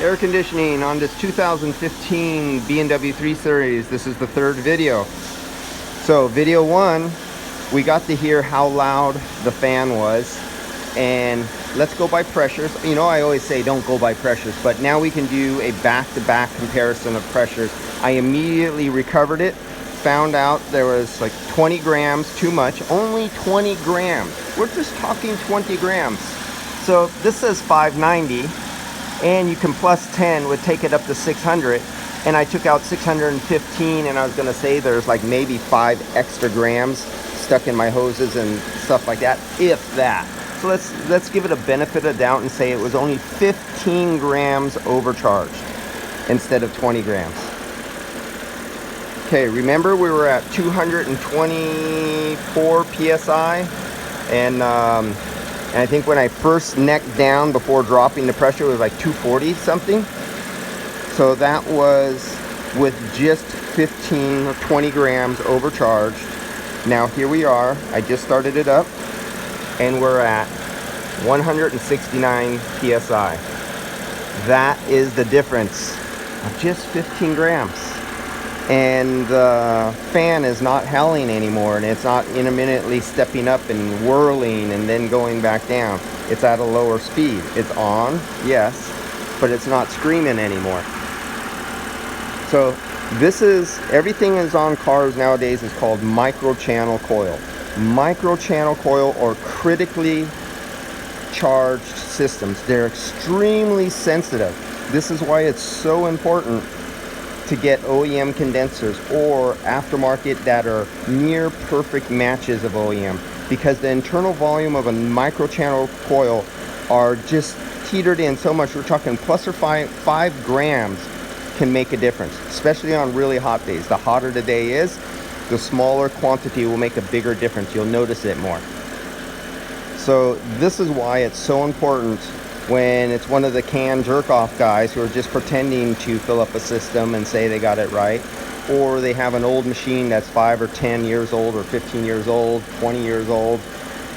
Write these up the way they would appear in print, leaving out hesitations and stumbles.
Air conditioning on this 2015 B&W 3 Series. This is the third video. So video one, we got to hear how loud the fan was, and let's go by pressures. You know, I always say don't go by pressures, but now we can do a back-to-back comparison of pressures. I immediately recovered it, found out there was like 20 grams too much, only 20 grams. We're just talking 20 grams. So this says 590. And you can plus 10 would take it up to 600, and I took out 615, and I was gonna say there's like maybe 5 extra grams stuck in my hoses and stuff like that, if that. So let's give it a benefit of doubt and say it was only 15 grams overcharged instead of 20 grams. Okay, remember we were at 224 psi, and I think when I first necked down before dropping the pressure, it was like 240 something. So that was with just 15 or 20 grams overcharged. Now here we are. I just started it up, and we're at 169 psi. That is the difference of just 15 grams. And the fan is not howling anymore, and it's not intermittently stepping up and whirling and then going back down. It's at a lower speed. It's on, yes, but it's not screaming anymore. So this is, everything is on cars nowadays is called micro-channel coil. Micro-channel coil, or critically charged systems. They're extremely sensitive. This is why it's so important to get OEM condensers or aftermarket that are near perfect matches of OEM, because the internal volume of a microchannel coil are just teetered in so much. We're talking plus or 5 grams can make a difference, especially on really hot days. The hotter the day is, the smaller quantity will make a bigger difference. You'll notice it more. So this is why it's so important when it's one of the can jerk-off guys who are just pretending to fill up a system and say they got it right, or they have an old machine that's 5 or 10 years old, or 15 years old, 20 years old,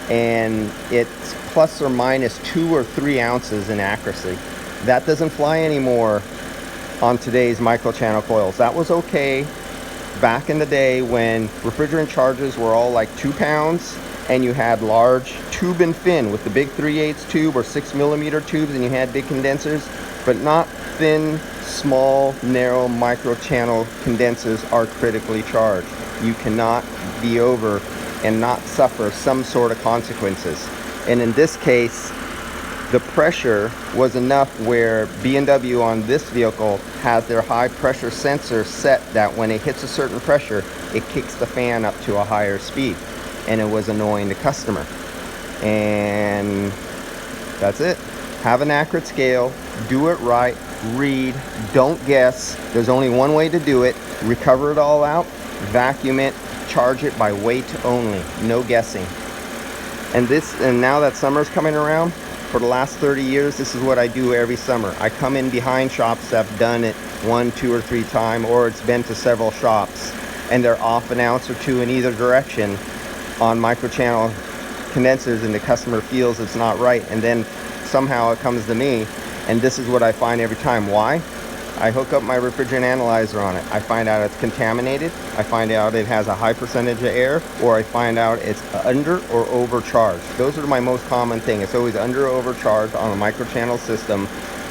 and it's plus or minus 2 or 3 ounces in accuracy. That doesn't fly anymore on today's microchannel coils. That was okay back in the day when refrigerant charges were all like 2 pounds, and you had large tube and fin with the big 3/8 tube or 6mm tubes, and you had big condensers, but not thin, small, narrow microchannel condensers are critically charged. You cannot be over and not suffer some sort of consequences. And in this case, the pressure was enough where B&W on this vehicle has their high pressure sensor set that when it hits a certain pressure, it kicks the fan up to a higher speed. And it was annoying the customer. And that's it. Have an accurate scale, do it right, read, don't guess. There's only one way to do it. Recover it all out, vacuum it, charge it by weight only, no guessing. And now that summer's coming around, for the last 30 years, this is what I do every summer. I come in behind shops that have done it 1, 2, or 3 times, or it's been to several shops, and they're off an ounce or 2 in either direction on microchannel condensers, and the customer feels it's not right, and then somehow it comes to me, and this is what I find every time. Why? I hook up my refrigerant analyzer on it. I find out it's contaminated, I find out it has a high percentage of air, or I find out it's under or overcharged. Those are my most common thing. It's always under or overcharged on a microchannel system,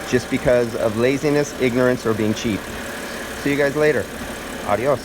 just because of laziness, ignorance, or being cheap. See you guys later. Adios.